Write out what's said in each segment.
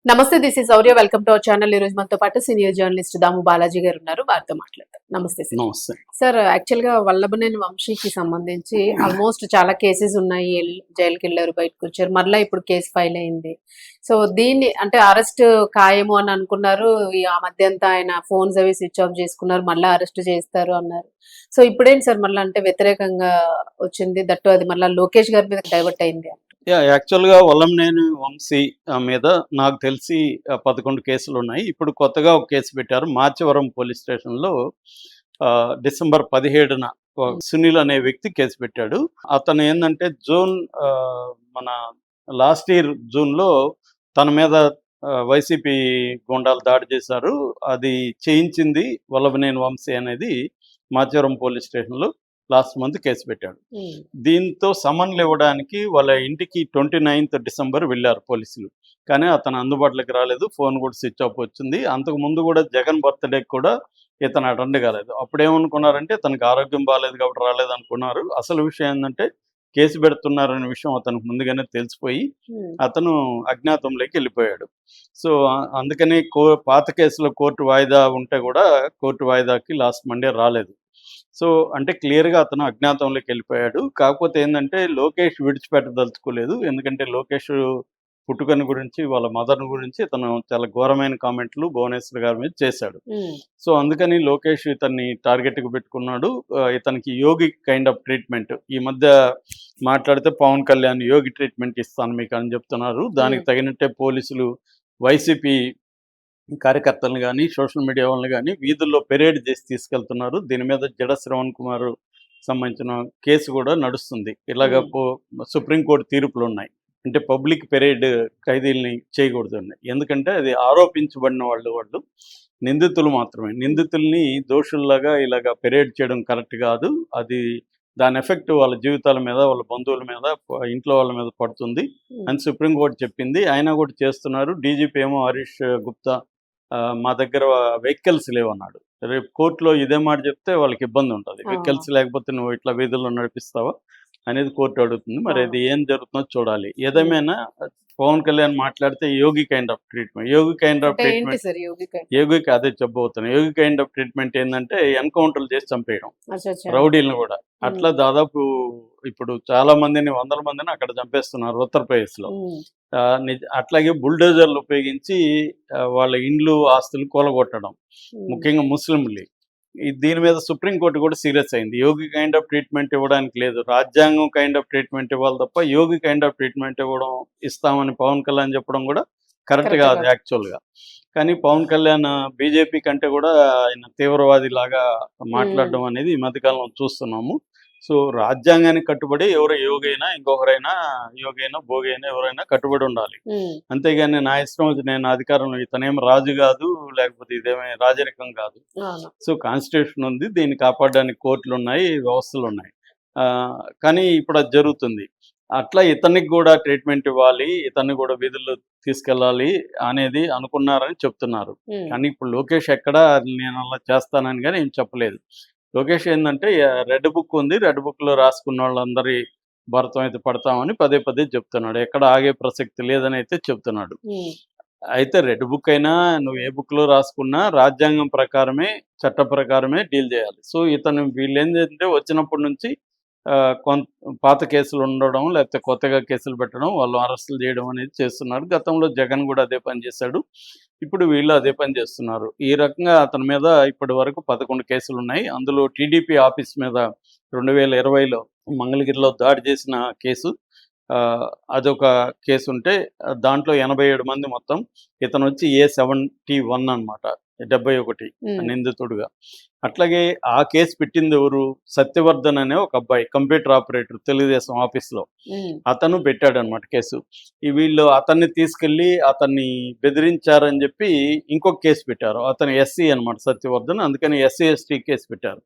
నమస్తే. This is Shaurya. Welcome to our channel. ఈ రోజు మనతో పాటు సీనియర్ జర్నలిస్ట్ దాము బాలాజీ గారు ఉన్నారు. వారితో మాట్లాడతాం. నమస్తే సార్. నమస్తే. సార్, యాక్చువల్‌గా వల్లభనేని వంశీకి సంబంధించి ఆల్మోస్ట్ చాలా కేసెస్ ఉన్నాయి. జైలుకెళ్లారు, బయటకొచ్చారు. మరలా ఇప్పుడు కేసు ఫైల్ అయింది. సో, దీన్ని అంటే అరెస్ట్ ఖాయము అని అనుకున్నారు. ఆ మధ్య అంతా ఆయన ఫోన్స్ అవి స్విచ్ ఆఫ్ చేసుకున్నారు. మళ్ళా అరెస్ట్ చేస్తారు అన్నారు. సో, ఇప్పుడేంటి సార్ మళ్ళా అంటే వ్యతిరేకంగా వచ్చింది. దట్టు అది మళ్ళా లోకేష్ గారి మీద డైవర్ట్ అయింది. యాక్చువల్‌గా వల్లంనేని వంశీ మీద నాకు తెలిసి 11 కేసులున్నాయి. ఇప్పుడు కొత్తగా ఒక కేసు పెట్టారు. మార్చవరం పోలీస్ స్టేషన్‌లో డిసెంబర్ 17న సునీల్ అనే వ్యక్తి కేసు పెట్టాడు. అతను ఏందంటే మన లాస్ట్ ఇయర్ జూన్‌లో తన మీద వైసీపీ గూండాలు దాడి చేశారు. అది చేయించింది వల్లభనేని వంశీ అనేది మార్చవరం పోలీస్ స్టేషన్‌లో లాస్ట్ మంత్ కేసు పెట్టాడు. దీంతో సమన్లు ఇవ్వడానికి వాళ్ళ ఇంటికి 29th డిసెంబర్ వెళ్ళారు పోలీసులు. కానీ అతను అందుబాటులోకి రాలేదు. ఫోన్ కూడా స్విచ్ ఆఫ్ వచ్చింది. అంతకు ముందు కూడా జగన్ బర్త్డేకి కూడా ఇతను అటెండ్ కాలేదు. అప్పుడేమనుకున్నారంటే తనకు ఆరోగ్యం బాగాలేదు కాబట్టి రాలేదనుకున్నారు. అసలు విషయం ఏంటంటే కేసు పెడుతున్నారనే విషయం అతనికి ముందుగానే తెలిసిపోయి అతను అజ్ఞాతంలోకి వెళ్ళిపోయాడు. సో అందుకని పాత కేసులో కోర్టు వాయిదా ఉంటే కూడా కోర్టు వాయిదాకి లాస్ట్ మండే రాలేదు. సో అంటే క్లియర్‌గా అతను అజ్ఞాతంలోకి వెళ్ళిపోయాడు. కాకపోతే ఏందంటే లోకేష్ విడిచిపెట్టదలుచుకోలేదు. ఎందుకంటే లోకేష్ పుట్టుకని గురించి, వాళ్ళ మదర్‌ని గురించి ఇతను చాలా ఘోరమైన కామెంట్లు భువనేశ్వర్ గారి మీద చేశాడు. సో అందుకని లోకేష్ ఇతన్ని టార్గెట్‌గా పెట్టుకున్నాడు. ఇతనికి యోగి కైండ్ ఆఫ్ ట్రీట్మెంట్ ఈ మధ్య మాట్లాడితే పవన్ కళ్యాణ్ యోగి ట్రీట్మెంట్ ఇస్తాను మీకు అని చెప్తున్నారు. దానికి తగినట్టే పోలీసులు వైసీపీ కార్యకర్తలను కానీ సోషల్ మీడియా వాళ్ళని కానీ వీధుల్లో పెరేడ్ చేసి తీసుకెళ్తున్నారు. దీని మీద జడ శ్రవణ్ కుమార్ సంబంధించిన కేసు కూడా నడుస్తుంది. ఇలాగ సుప్రీంకోర్టు తీర్పులు ఉన్నాయి. అంటే పబ్లిక్ పెరేడ్ ఖైదీల్ని చేయకూడదు. ఎందుకంటే అది ఆరోపించబడిన వాళ్ళు నిందితులు మాత్రమే. నిందితుల్ని దోషుల్లాగా ఇలాగ పెరేడ్ చేయడం కరెక్ట్ కాదు. అది దాని ఎఫెక్ట్ వాళ్ళ జీవితాల మీద, వాళ్ళ బంధువుల మీద, ఇంట్లో వాళ్ళ మీద పడుతుంది అని సుప్రీంకోర్టు చెప్పింది. అయినా కూడా చేస్తున్నారు. డీజీపీ ఏమో హరీష్ గుప్తా మా దగ్గర వెహికల్స్ లేవన్నాడు. రేపు కోర్టులో ఇదే మాట చెప్తే వాళ్ళకి ఇబ్బంది ఉంటుంది. వెహికల్స్ లేకపోతే నువ్వు ఇట్లా వీధుల్లో నడిపిస్తావా అనేది కోర్టు అడుగుతుంది. మరి అది ఏం జరుగుతుందో చూడాలి. ఏదేమైనా పవన్ కళ్యాణ్ మాట్లాడితే యోగి కైండ్ ఆఫ్ ట్రీట్మెంట్ యోగికి అదే చెప్పబోతున్నాను. యోగి కైండ్ ఆఫ్ ట్రీట్మెంట్ ఏంటంటే ఎన్కౌంటర్లు చేసి చంపేయడం రౌడీలను కూడా. అట్లా దాదాపు ఇప్పుడు చాలా మందిని, వందల మందిని అక్కడ చంపేస్తున్నారు ఉత్తరప్రదేశ్లో. అట్లాగే బుల్డోజర్లు ఉపయోగించి వాళ్ళ ఇండ్లు, ఆస్తులు కూలగొట్టడం, ముఖ్యంగా ముస్లింలు. దీని మీద సుప్రీంకోర్టు కూడా సీరియస్ అయింది. యోగి కైండ్ ఆఫ్ ట్రీట్మెంట్ ఇవ్వడానికి లేదు, రాజ్యాంగం కైండ్ ఆఫ్ ట్రీట్మెంట్ ఇవ్వాలి తప్ప యోగి కైండ్ ఆఫ్ ట్రీట్మెంట్ ఇస్తామని పవన్ కళ్యాణ్ చెప్పడం కూడా కరెక్ట్ కాదు యాక్చువల్గా. కానీ పవన్ కళ్యాణ్ బీజేపీ కంటే కూడా ఆయన తీవ్రవాది లాగా మాట్లాడడం అనేది ఈ మధ్యకాలంలో చూస్తున్నాము. సో రాజ్యాంగానికి కట్టుబడి ఎవరు యోగైనా, ఇంకొకరైనా యోగైనా, భోగైనా ఎవరైనా కట్టుబడి ఉండాలి. అంతేగాని నా ఇష్టం వచ్చి నేను అధికారంలో, ఇతనేం రాజు కాదు, లేకపోతే ఇదేమీ రాజరికం కాదు. సో కాన్స్టిట్యూషన్ ఉంది, దీన్ని కాపాడడానికి కోర్టులు ఉన్నాయి, వ్యవస్థలు ఉన్నాయి. కానీ ఇప్పుడు అది జరుగుతుంది. అట్లా ఇతనికి కూడా ట్రీట్మెంట్ ఇవ్వాలి, ఇతన్ని కూడా వీధుల్లో తీసుకెళ్ళాలి అనేది అనుకున్నారని చెప్తున్నారు. కానీ ఇప్పుడు లోకేష్ ఎక్కడా నేను అలా చేస్తానని కానీ ఏం చెప్పలేదు. లోకేష్ ఏంటంటే రెడ్ బుక్ ఉంది, రెడ్ బుక్లో రాసుకున్న వాళ్ళందరి భారతం అయితే పడతామని పదే పదే చెప్తున్నాడు. ఎక్కడ ఆగే ప్రసక్తి లేదని అయితే చెప్తున్నాడు. అయితే రెడ్ బుక్ అయినా నువ్వు ఏ బుక్లో రాసుకున్నా రాజ్యాంగం ప్రకారమే, చట్ట ప్రకారమే డీల్ చేయాలి. సో ఇతను వీళ్ళు ఏంటంటే వచ్చినప్పటి నుంచి పాత కేసులు ఉండడం, లేకపోతే కొత్తగా కేసులు పెట్టడం, వాళ్ళు అరెస్టులు చేయడం అనేది చేస్తున్నారు. గతంలో జగన్ కూడా అదే పని చేశాడు. ఇప్పుడు వీళ్ళు అదే పని చేస్తున్నారు. ఈ రకంగా అతని మీద ఇప్పటి వరకు 11 కేసులు ఉన్నాయి. అందులో టీడీపీ ఆఫీస్ మీద 2020లో మంగళగిరిలో దాడి చేసిన కేసు, అదొక కేసు ఉంటే దాంట్లో 87 మంది మొత్తం. ఇతను వచ్చి A71 అనమాట, 71 నిందితుడుగా. అట్లాగే ఆ కేసు పెట్టింది ఎవరు? సత్యవర్ధన్ అనే ఒక అబ్బాయి, కంప్యూటర్ ఆపరేటర్, తెలుగుదేశం ఆఫీస్లో. అతను పెట్టాడనమాట కేసు. వీళ్ళు అతన్ని తీసుకెళ్ళి అతన్ని బెదిరించారని చెప్పి ఇంకొక కేసు పెట్టారు. అతను ఎస్సీ అనమాట సత్యవర్ధన్, అందుకని SC ST కేసు పెట్టారు.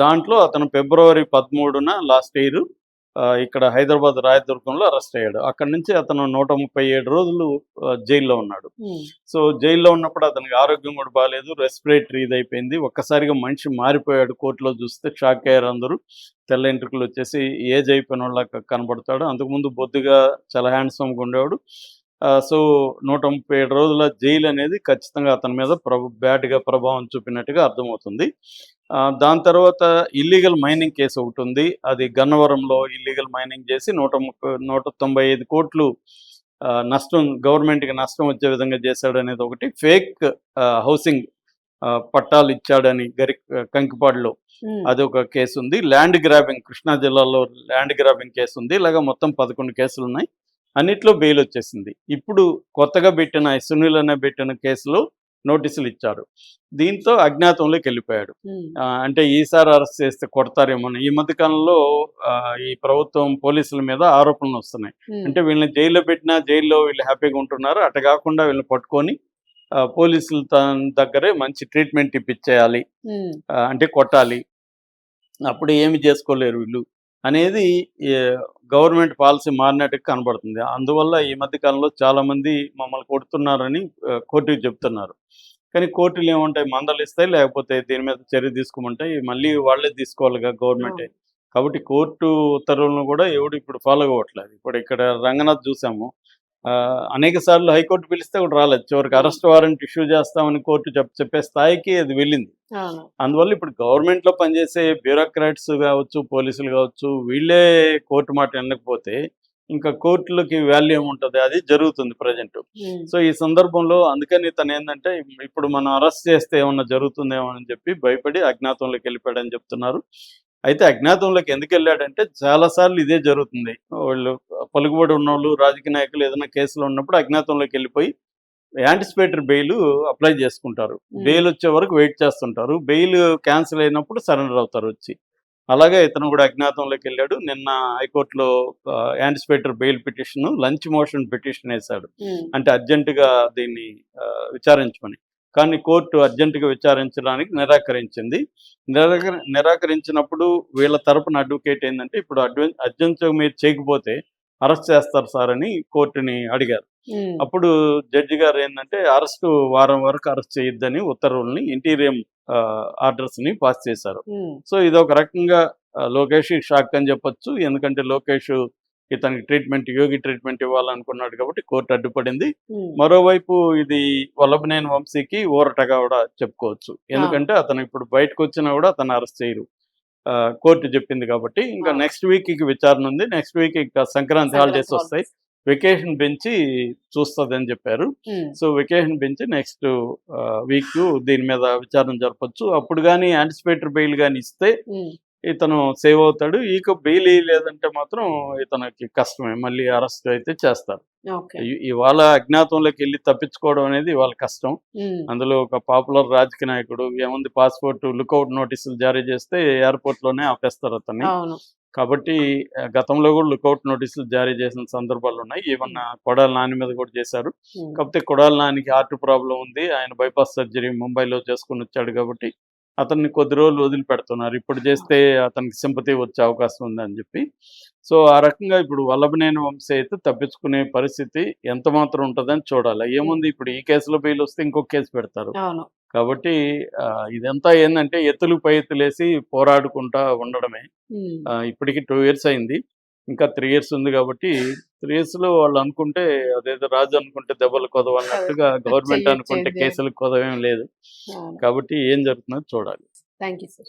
దాంట్లో అతను ఫిబ్రవరి 13న లాస్ట్ ఇయర్ ఇక్కడ హైదరాబాద్ రాయదుర్గంలో అరెస్ట్ అయ్యాడు. అక్కడి నుంచి అతను 137 రోజులు జైల్లో ఉన్నాడు. సో జైల్లో ఉన్నప్పుడు అతనికి ఆరోగ్యం కూడా బాగాలేదు, రెస్పిరేటరీ ఇదైపోయింది. ఒక్కసారిగా మనిషి మారిపోయాడు. కోర్టులో చూస్తే షాక్ అయ్యారు అందరూ. తెల్ల ఎంట్రుకలు వచ్చేసి ఏజ్ అయిపోయిన వాళ్ళ కనబడతాడు. అంతకుముందు బొద్దుగా చాలా హ్యాండ్సమ్గా ఉండేవాడు. సో 137 రోజుల జైలు అనేది ఖచ్చితంగా అతని మీద బ్యాడ్గా ప్రభావం చూపినట్టుగా అర్థమవుతుంది. దాని తర్వాత ఇల్లీగల్ మైనింగ్ కేసు ఒకటి ఉంది. అది గన్నవరంలో ఇల్లీగల్ మైనింగ్ చేసి 195 కోట్లు నష్టం, గవర్నమెంట్కి నష్టం వచ్చే విధంగా చేశాడనేది ఒకటి. ఫేక్ హౌసింగ్ పట్టాలు ఇచ్చాడని కంకిపాడులో అదొక కేసు ఉంది. ల్యాండ్ గ్రాబింగ్, కృష్ణా జిల్లాలో ల్యాండ్ గ్రాబింగ్ కేసు ఉంది. ఇలాగా మొత్తం 11 కేసులు ఉన్నాయి. అన్నిట్లో బెయిల్ వచ్చేసింది. ఇప్పుడు కొత్తగా పెట్టిన సునీల్ అనే పెట్టిన కేసులో నోటీసులు ఇచ్చారు. దీంతో అజ్ఞాతంలోకి వెళ్ళిపోయాడు. అంటే ఈసారి అరెస్ట్ చేస్తే కొడతారేమో. ఈ మధ్య కాలంలో ఈ ప్రభుత్వం పోలీసుల మీద ఆరోపణలు వస్తున్నాయి. అంటే వీళ్ళని జైల్లో పెట్టినా జైల్లో వీళ్ళు హ్యాపీగా ఉంటున్నారు, అటు కాకుండా వీళ్ళని పట్టుకొని పోలీసుల దగ్గరే మంచి ట్రీట్మెంట్ ఇప్పించేయాలి, అంటే కొట్టాలి, అప్పుడు ఏమి చేసుకోలేరు వీళ్ళు అనేది గవర్నమెంట్ పాలసీ మారినట్టుగా కనబడుతుంది. అందువల్ల ఈ మధ్య కాలంలో చాలామంది మమ్మల్ని కొడుతున్నారని కోర్టుకి చెప్తున్నారు. కానీ కోర్టులు ఏముంటాయి, మందలిస్తాయి, లేకపోతే దీని మీద చర్య తీసుకోమంటాయి. మళ్ళీ వాళ్ళే తీసుకోవాలిగా గవర్నమెంటే. కాబట్టి కోర్టు ఉత్తర్వులను కూడా ఎవడు ఇప్పుడు ఫాలో అవ్వట్లేదు. ఇప్పుడు ఇక్కడ రంగనాథ్ చూసాము, అనేక సార్లు హైకోర్టు పిలిస్తే కూడా రాలేదు. చివరికి అరెస్ట్ వారెంట్ ఇష్యూ చేస్తామని కోర్టు చెప్పే స్థాయికి అది వెళ్ళింది. అందువల్ల ఇప్పుడు గవర్నమెంట్లో పనిచేసే బ్యూరోక్రాట్స్ కావచ్చు, పోలీసులు కావచ్చు, వీళ్ళే కోర్టు మాట వినకపోతే ఇంకా కోర్టులకి వాల్యూ ఏముంటుంది? అది జరుగుతుంది ప్రజెంట్. సో ఈ సందర్భంలో అందుకని తను ఏంటంటే ఇప్పుడు మనం అరెస్ట్ చేస్తే ఏమన్నా జరుగుతుందేమో అని చెప్పి భయపడి అజ్ఞాతంలోకి వెళ్ళిపోయాడని చెప్తున్నారు. అయితే అజ్ఞాతంలోకి ఎందుకు వెళ్ళాడంటే చాలాసార్లు ఇదే జరుగుతుంది. వాళ్ళు పలుకుబడి ఉన్నోళ్ళు, రాజకీయ నాయకులు ఏదైనా కేసులో ఉన్నప్పుడు అజ్ఞాతంలోకి వెళ్ళిపోయి యాంటిసిపేటరీ బెయిల్ అప్లై చేసుకుంటారు. బెయిల్ వచ్చే వరకు వెయిట్ చేస్తుంటారు. బెయిల్ క్యాన్సిల్ అయినప్పుడు సరెండర్ అవుతారు వచ్చి. అలాగే ఇతను కూడా అజ్ఞాతంలోకి వెళ్ళాడు. నిన్న హైకోర్టులో anticipatory bail petition, lunch motion petition వేశాడు. అంటే అర్జెంటుగా దీన్ని విచారించమని. కానీ కోర్టు అర్జెంటుగా విచారించడానికి నిరాకరించింది. నిరాకరించినప్పుడు వీళ్ళ తరపున అడ్వకేట్ ఏంటంటే ఇప్పుడు అర్జెంటుగా మీరు చేయకపోతే అరెస్ట్ చేస్తారు సార్ అని కోర్టుని అడిగారు. అప్పుడు జడ్జి గారు ఏంటంటే అరెస్టు వారం వరకు అరెస్ట్ చేయొద్దని ఉత్తర్వుల్ని, ఇంటీరియం ఆర్డర్స్ని పాస్ చేశారు. సో ఇది ఒక రకంగా లోకేష్ షాక్ అని చెప్పొచ్చు. ఎందుకంటే లోకేష్ ఇతనికి ట్రీట్మెంట్, యోగి ట్రీట్మెంట్ ఇవ్వాలనుకున్నాడు కాబట్టి కోర్టు అడ్డుపడింది. మరోవైపు ఇది వల్లభనేని వంశీకి ఊరటగా కూడా చెప్పుకోవచ్చు. ఎందుకంటే అతను ఇప్పుడు బయటకు వచ్చినా కూడా అతను అరెస్ట్ చేయరు, కోర్టు చెప్పింది కాబట్టి. ఇంకా నెక్స్ట్ వీక్ విచారణ ఉంది. నెక్స్ట్ వీక్ ఇంకా సంక్రాంతి హాలిడేస్ వస్తాయి. వెకేషన్ బెంచి చూస్తుందని చెప్పారు. So vacation bench next week దీని మీద విచారణ జరపచ్చు. అప్పుడు కానీ యాంటిసిపేటరీ బెయిల్ కానీ ఇస్తే ఇతను సేవ్ అవుతాడు. ఇక బెయిల్ లేదంటే మాత్రం ఇతనికి కష్టమే, మళ్ళీ అరెస్ట్ అయితే చేస్తారు. ఇవాళ అజ్ఞాతంలోకి వెళ్ళి తప్పించుకోవడం అనేది వాళ్ళ కష్టం. అందులో ఒక పాపులర్ రాజకీయ నాయకుడు ఏముంది, పాస్పోర్ట్ లుకౌట్ నోటీసులు జారీ చేస్తే ఎయిర్పోర్ట్ లోనే ఆపేస్తారు అతన్ని. కాబట్టి గతంలో కూడా లుకౌట్ నోటీసులు జారీ చేసిన సందర్భాలు ఉన్నాయి. ఈవెన్ కొడాలి నాని మీద కూడా చేశారు. కాకపోతే కొడాలి నానికి హార్ట్ ప్రాబ్లం ఉంది, ఆయన బైపాస్ సర్జరీ ముంబైలో చేసుకుని వచ్చాడు కాబట్టి అతన్ని కొద్ది రోజులు వదిలిపెడుతున్నారు. ఇప్పుడు చేస్తే అతనికి సింపతి వచ్చే అవకాశం ఉందని చెప్పి. సో ఆ రకంగా ఇప్పుడు వల్లభనేని వంశీ అయితే తప్పించుకునే పరిస్థితి ఎంత మాత్రం ఉంటుందని చూడాలి. ఏముంది, ఇప్పుడు ఈ కేసులో బెయిల్ వస్తే ఇంకొక కేసు పెడతారు. కాబట్టి ఇదంతా ఏంటంటే ఎత్తులు పై ఎత్తులేసి పోరాడుకుంటా ఉండడమే. ఇప్పటికి 2 years అయింది, ఇంకా 3 years ఉంది. కాబట్టి 3 yearsలో వాళ్ళు అనుకుంటే అదేదో రాజు అనుకుంటే దెబ్బలు కొదవన్నట్టుగా గవర్నమెంట్ అనుకుంటే కేసులకు కొదవేం లేదు. కాబట్టి ఏం జరుగుతుందో చూడాలి. Thank you sir.